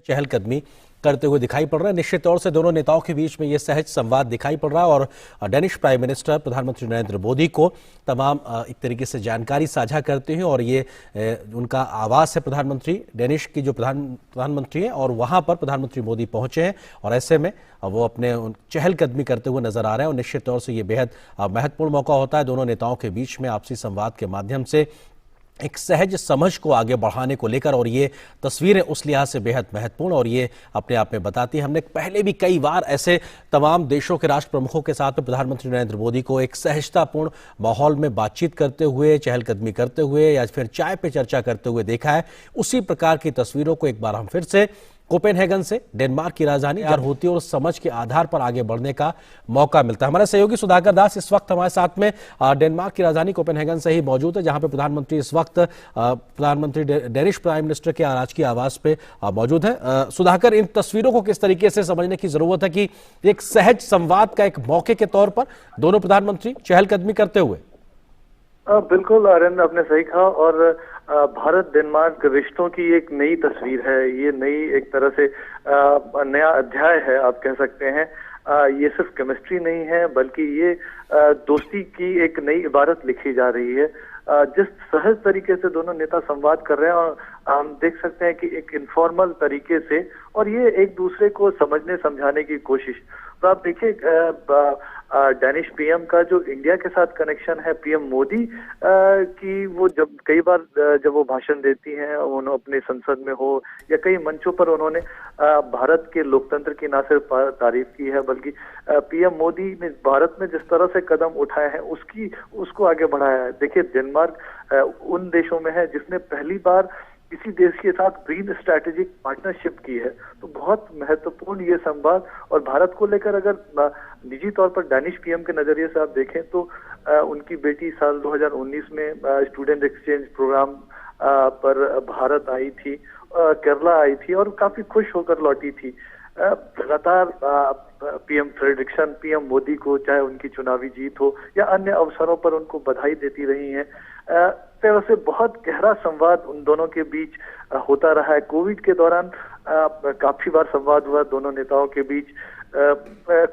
चहलकदमी करते हुए दिखाई पड़ रहे हैं। निश्चित तौर से दोनों नेताओं के बीच में ये सहज संवाद दिखाई पड़ रहा है और डेनिश प्राइम मिनिस्टर प्रधानमंत्री नरेंद्र मोदी को तमाम एक तरीके से जानकारी साझा करते हैं और ये उनका आवास है प्रधानमंत्री डेनिश की जो प्रधानमंत्री हैं और वहां पर प्रधानमंत्री मोदी पहुंचे हैं और ऐसे में वो अपने चहलकदमी करते हुए नजर आ रहे हैं और निश्चित तौर से ये बेहद महत्वपूर्ण मौका होता है दोनों नेताओं के बीच में आपसी संवाद के माध्यम से एक सहज समझ को आगे बढ़ाने को लेकर। और ये तस्वीरें उस लिहाज से बेहद महत्वपूर्ण और ये अपने आप में बताती है। हमने पहले भी कई बार ऐसे तमाम देशों के राष्ट्र प्रमुखों के साथ में प्रधानमंत्री नरेंद्र मोदी को एक सहजतापूर्ण माहौल में बातचीत करते हुए, चहलकदमी करते हुए या फिर चाय पे चर्चा करते हुए देखा है। उसी प्रकार की तस्वीरों को एक बार हम फिर से कोपेनहेगन से डेनमार्क की राजधानी होती है और समझ के आधार पर आगे बढ़ने का मौका मिलता है। हमारे सहयोगी सुधाकर दास इस वक्त हमारे साथ में डेनमार्क की राजधानी कोपेनहेगन से ही मौजूद है, जहां पे प्रधानमंत्री इस वक्त प्रधानमंत्री डेनिश प्राइम मिनिस्टर के राजकीय आवास पे मौजूद है। सुधाकर, इन तस्वीरों को किस तरीके से समझने की जरूरत है कि एक सहज संवाद का एक मौके के तौर पर दोनों प्रधानमंत्री चहलकदमी करते हुए? बिल्कुल आर्यन, आपने सही कहा और भारत डेनमार्क रिश्तों की एक नई तस्वीर है। ये नई एक तरह से नया अध्याय है, आप कह सकते हैं। ये सिर्फ केमिस्ट्री नहीं है बल्कि ये दोस्ती की एक नई इबारत लिखी जा रही है। जिस सहज तरीके से दोनों नेता संवाद कर रहे हैं और हम देख सकते हैं कि एक इनफॉर्मल तरीके से, और ये एक दूसरे को समझने समझाने की कोशिश। तो आप देखिए डेनिश पीएम का जो इंडिया के साथ कनेक्शन है, पीएम मोदी की वो जब कई बार जब वो भाषण देती हैं, उन्होंने अपने संसद में हो या कई मंचों पर उन्होंने भारत के लोकतंत्र की ना सिर्फ तारीफ की है बल्कि पीएम मोदी ने भारत में जिस तरह से कदम उठाए हैं उसको आगे बढ़ाया है। देखिए डेनमार्क उन देशों में है जिसने पहली बार किसी देश के साथ ग्रीन स्ट्रैटेजिक पार्टनरशिप की है। तो बहुत महत्वपूर्ण ये संवाद, और भारत को लेकर अगर निजी तौर पर डेनिश पीएम के नजरिए से आप देखें तो उनकी बेटी साल 2019 में स्टूडेंट एक्सचेंज प्रोग्राम पर भारत आई थी, केरला आई थी और काफी खुश होकर लौटी थी। लगातार पीएम फ्रेडरिक्सन पीएम मोदी को चाहे उनकी चुनावी जीत हो या अन्य अवसरों पर उनको बधाई देती रही हैं। तरह से बहुत गहरा संवाद उन दोनों के बीच होता रहा है। कोविड के दौरान काफी बार संवाद हुआ दोनों नेताओं के बीच।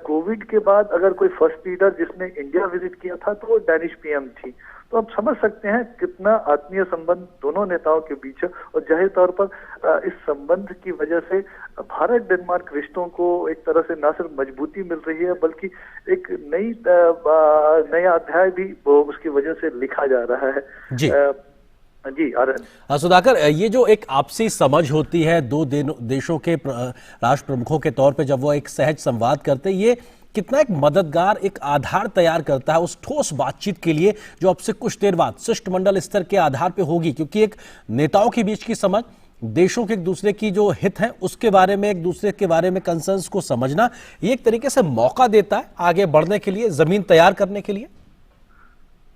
कोविड के बाद अगर कोई फर्स्ट लीडर जिसने इंडिया विजिट किया था तो वो डेनिश पीएम थी। तो आप समझ सकते हैं कितना आत्मीय संबंध दोनों नेताओं के बीच है और जाहिर तौर पर इस संबंध की वजह से भारत डेनमार्क रिश्तों को एक तरह से न सिर्फ मजबूती मिल रही है बल्कि एक नया अध्याय भी उसकी वजह से लिखा जा रहा है। जी आर्यन। सुधाकर, ये जो एक आपसी समझ होती है दो देशों के राष्ट्र प्रमुखों के तौर पे जब वो एक सहज संवाद करते हैं, ये कितना एक मददगार एक आधार तैयार करता है उस ठोस बातचीत के लिए जो अब से कुछ देर बाद शिष्टमंडल स्तर के आधार पे होगी, क्योंकि एक नेताओं के बीच की समझ, देशों के एक दूसरे की जो हित है उसके बारे में, एक दूसरे के बारे में कंसर्न्स को समझना, ये एक तरीके से मौका देता है आगे बढ़ने के लिए, जमीन तैयार करने के लिए।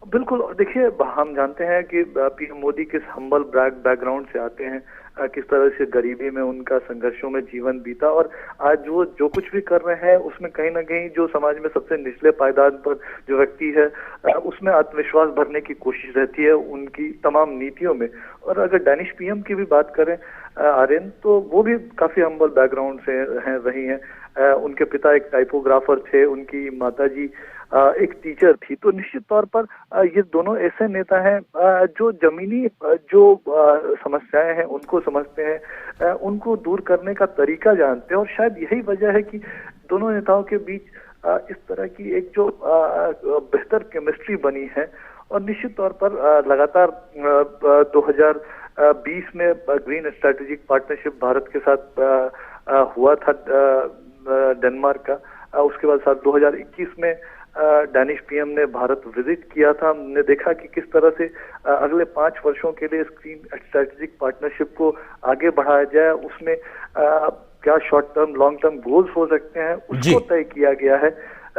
बिल्कुल। देखिए हम जानते हैं कि पीएम मोदी किस हम्बल बैकग्राउंड से आते हैं, किस तरह से गरीबी में उनका संघर्षों में जीवन बीता और आज वो जो कुछ भी कर रहे हैं उसमें कहीं ना कहीं जो समाज में सबसे निचले पायदान पर जो व्यक्ति है उसमें आत्मविश्वास भरने की कोशिश रहती है उनकी तमाम नीतियों में। और अगर डेनिश पीएम की भी बात करें आर्यन, तो वो भी काफी हम्बल बैकग्राउंड से रही हैं। उनके पिता एक टाइपोग्राफर थे, उनकी माताजी एक टीचर थी। तो निश्चित तौर पर ये दोनों ऐसे नेता हैं जो जमीनी जो समस्याएं हैं उनको समझते हैं, उनको दूर करने का तरीका जानते हैं और शायद यही वजह है कि दोनों नेताओं के बीच इस तरह की एक जो बेहतर केमिस्ट्री बनी है। और निश्चित तौर पर लगातार 2020 में ग्रीन स्ट्रैटेजिक पार्टनरशिप भारत के साथ हुआ था डेनमार्क का। उसके बाद साल 2021 में डेनिश पीएम ने भारत विजिट किया था। हमने देखा कि किस तरह से अगले 5 वर्षों के लिए ग्रीन स्ट्रैटेजिक पार्टनरशिप को आगे बढ़ाया जाए, उसमें क्या short term long term goals हो सकते हैं उसको तय किया गया है।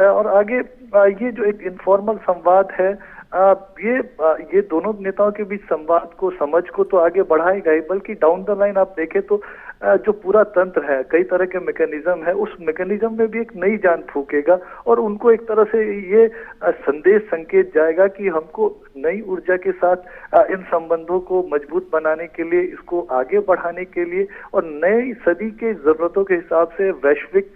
और आगे ये जो एक इनफॉर्मल संवाद है ये दोनों नेताओं के बीच संवाद को, समझ को तो आगे बढ़ाएगा ही, बल्कि डाउन द लाइन आप देखें तो जो पूरा तंत्र है, कई तरह के मैकेनिज्म है, उस मैकेनिज्म में भी एक नई जान फूकेगा और उनको एक तरह से ये संदेश संकेत जाएगा कि हमको नई ऊर्जा के साथ इन संबंधों को मजबूत बनाने के लिए, इसको आगे बढ़ाने के लिए और नई सदी के जरूरतों के हिसाब से वैश्विक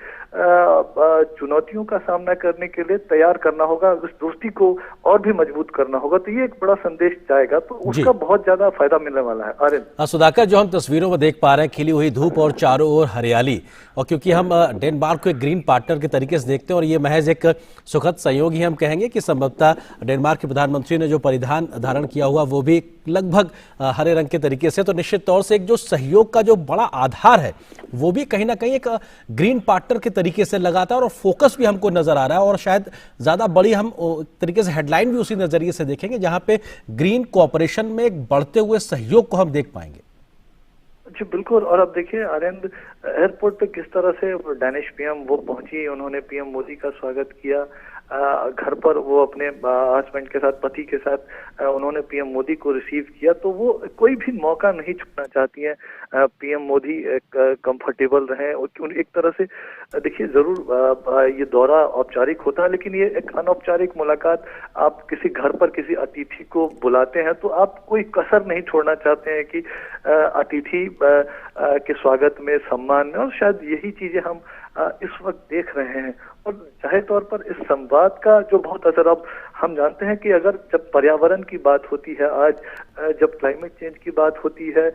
चुनौतियों का सामना करने के लिए तैयार करना होगा, उस दोस्ती को और भी मजबूत करना होगा। तो ये एक बड़ा संदेश जाएगा, तो उसका बहुत ज्यादा फायदा मिलने वाला है। आर्यन, सुधाकर, जो हम तस्वीरों में देख पा रहे हैं खिली हुई धूप और चारों ओर हरियाली, और क्योंकि हम डेनमार्क को एक ग्रीन पार्टनर के तरीके से देखते हैं और ये महज एक सुखद संयोग ही हम कहेंगे कि संभवतः डेनमार्क के प्रधानमंत्री ने जो परिधान धारण किया हुआ वो भी लगभग हरे रंग के तरीके से, तो निश्चित तौर से एक जो सहयोग का जो बड़ा आधार है वो भी कहीं ना कहीं एक ग्रीन पार्टनर के तरीके से लगाता है और फोकस भी हमको नजर आ रहा है। और शायद ज्यादा बड़ी हम तरीके से हेडलाइन भी उसी नजरिए से देखेंगे जहां पे ग्रीन कोऑपरेशन में एक बढ़ते हुए सहयोग को हम देख पाएंगे। जी बिल्कुल। और अब देखिए आर्यन, एयरपोर्ट पे किस तरह से डैनिश पीएम वो पहुंची, उन्होंने पीएम मोदी का स्वागत किया। घर पर वो अपने हस्बैंड के साथ, पति के साथ उन्होंने पीएम मोदी को रिसीव किया। तो वो कोई भी मौका नहीं छोड़ना चाहती हैं। पीएम मोदी कंफर्टेबल रहे। एक तरह से देखिए, जरूर ये दौरा औपचारिक होता है, लेकिन ये एक अनौपचारिक मुलाकात। आप किसी घर पर किसी अतिथि को बुलाते हैं तो आप कोई कसर नहीं छोड़ना चाहते हैं कि अतिथि के स्वागत में, सम्मान में, और शायद यही चीजें हम इस वक्त देख रहे हैं। और जाहिर तौर पर इस संवाद का जो बहुत असर, अब हम जानते हैं कि अगर जब पर्यावरण की बात होती है, आज जब क्लाइमेट चेंज की बात होती है,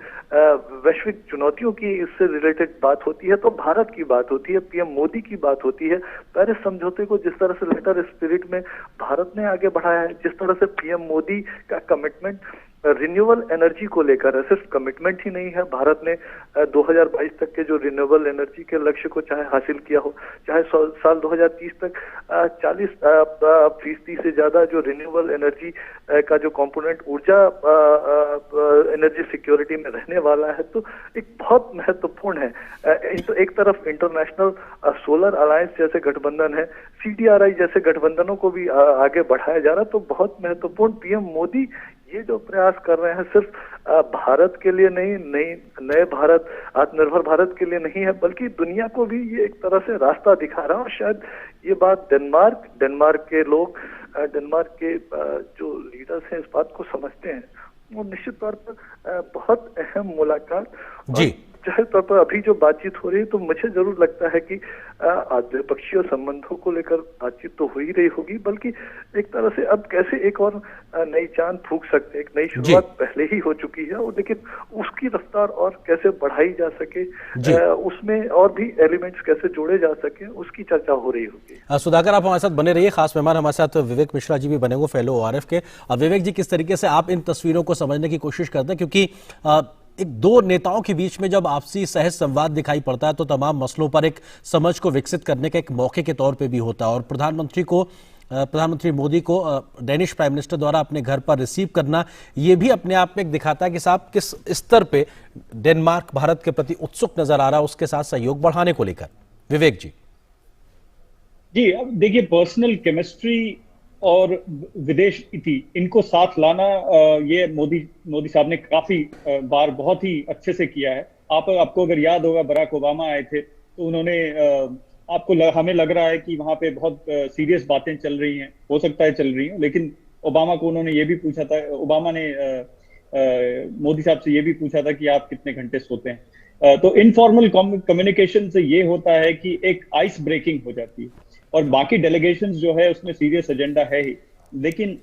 वैश्विक चुनौतियों की इससे रिलेटेड बात होती है, तो भारत की बात होती है, पीएम मोदी की बात होती है। पेरिस समझौते को जिस तरह से लेटर स्पिरिट में भारत ने आगे बढ़ाया है, जिस तरह से पीएम मोदी का कमिटमेंट रिन्यूएबल एनर्जी को लेकर है, सिर्फ कमिटमेंट ही नहीं है, भारत ने 2022 तक के जो रिन्यूएबल एनर्जी के लक्ष्य को चाहे हासिल किया हो, चाहे साल 2030 तक 40% से ज्यादा जो रिन्यूएबल एनर्जी का जो कंपोनेंट ऊर्जा एनर्जी सिक्योरिटी में रहने वाला है, तो एक बहुत महत्वपूर्ण है। एक तरफ इंटरनेशनल सोलर अलायंस जैसे गठबंधन है, CDRI जैसे गठबंधनों को भी आगे बढ़ाया जा रहा है। तो बहुत महत्वपूर्ण, पीएम मोदी ये जो प्रयास कर रहे हैं सिर्फ भारत के लिए नहीं, नए भारत, आत्मनिर्भर भारत के लिए नहीं है, बल्कि दुनिया को भी ये एक तरह से रास्ता दिखा रहा है। और शायद ये बात डेनमार्क के लोग, डेनमार्क के जो लीडर्स हैं इस बात को समझते हैं। वो निश्चित तौर पर बहुत अहम मुलाकात जी। जाहिर तौर पर अभी जो बातचीत हो रही है, तो मुझे जरूर लगता है कि द्विपक्षीय संबंधों को लेकर बातचीत तो हो ही रही होगी, बल्कि एक तरह से अब कैसे एक और नई चांद फूंक सकते हैं। एक नई शुरुआत पहले ही हो चुकी है, और लेकिन उसकी रफ्तार और कैसे बढ़ाई जा सके, उसमें और भी एलिमेंट्स कैसे जोड़े जा सके, उसकी चर्चा हो रही होगी। सुधाकर, आप हमारे साथ बने रहिए। खास मेहमान हमारे साथ विवेक मिश्रा जी भी बने हुए, फेलो ORF के। विवेक जी, किस तरीके से आप इन तस्वीरों को समझने की कोशिश करते हैं, क्योंकि एक दो नेताओं के बीच में जब आपसी सहज संवाद दिखाई पड़ता है तो तमाम मसलों पर एक समझ को विकसित करने का एक मौके के तौर पे भी होता है। और प्रधानमंत्री मोदी को डेनिश प्राइम मिनिस्टर द्वारा अपने घर पर रिसीव करना, ये भी अपने आप में एक दिखाता है कि साहब किस स्तर पे डेनमार्क भारत के प्रति उत्सुक नजर आ रहा है उसके साथ सहयोग बढ़ाने को लेकर। विवेक जी। जी, अब देखिए, पर्सनल केमिस्ट्री और विदेश नीति, इनको साथ लाना ये मोदी साहब ने काफी बार बहुत ही अच्छे से किया है। आपको अगर याद होगा, बराक ओबामा आए थे तो उन्होंने हमें लग रहा है कि वहां पे बहुत सीरियस बातें चल रही हैं, हो सकता है चल रही हैं, लेकिन ओबामा को उन्होंने ये भी पूछा था, ओबामा ने मोदी साहब से ये भी पूछा था कि आप कितने घंटे सोते हैं। तो इनफॉर्मल कम्युनिकेशन से ये होता है कि एक आइस ब्रेकिंग हो जाती है, और बाकी डेलीगेशंस जो है उसमें सीरियस एजेंडा है ही, लेकिन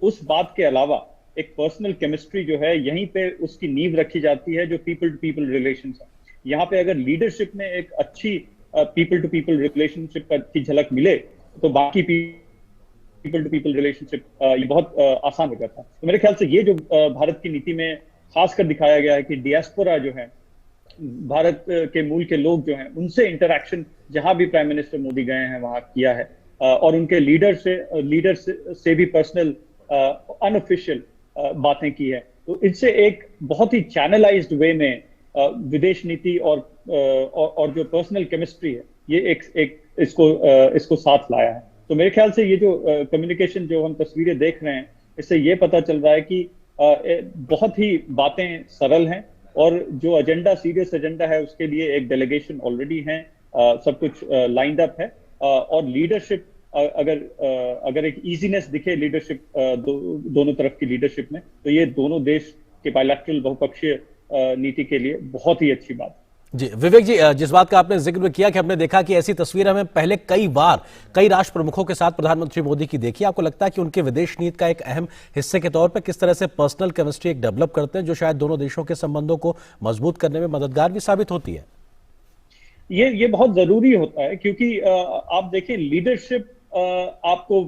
उस बात के अलावा एक पर्सनल केमिस्ट्री जो है, यहीं पे उसकी नींव रखी जाती है, जो पीपल टू पीपल रिलेशंस है। यहाँ पे अगर लीडरशिप में एक अच्छी पीपल टू पीपल रिलेशनशिप की झलक मिले, तो बाकी पीपल टू पीपल रिलेशनशिप ये बहुत आसान हो जाता है। तो मेरे ख्याल से ये जो भारत की नीति में खासकर दिखाया गया है कि डियास्पोरा जो है, भारत के मूल के लोग जो हैं, उनसे इंटरैक्शन जहां भी प्राइम मिनिस्टर मोदी गए हैं वहां किया है, और उनके लीडर से भी पर्सनल अनऑफिशियल बातें की है। तो इससे एक बहुत ही चैनलाइज्ड वे में विदेश नीति और जो पर्सनल केमिस्ट्री है, ये एक इसको साथ लाया है। तो मेरे ख्याल से ये जो कम्युनिकेशन जो हम तस्वीरें देख रहे हैं, इससे ये पता चल रहा है कि बहुत ही बातें सरल हैं और जो एजेंडा, सीरियस एजेंडा है, उसके लिए एक डेलीगेशन ऑलरेडी है, सब कुछ लाइंड अप है। और लीडरशिप, अगर एक इजीनेस दिखे लीडरशिप दोनों तरफ की लीडरशिप में, तो ये दोनों देश के बायलैटरल बहुपक्षीय नीति के लिए बहुत ही अच्छी बात। जी विवेक जी, जिस बात का आपने जिक्र किया कि हमने देखा कि ऐसी तस्वीर हमें पहले कई बार कई राष्ट्र प्रमुखों के साथ प्रधानमंत्री मोदी की देखी, आपको लगता है कि उनके विदेश नीति का एक अहम हिस्से के तौर पर किस तरह से पर्सनल केमिस्ट्री एक डेवलप करते हैं जो शायद दोनों देशों के संबंधों को मजबूत करने में मददगार भी साबित होती है? ये बहुत जरूरी होता है, क्योंकि आप देखिए लीडरशिप आपको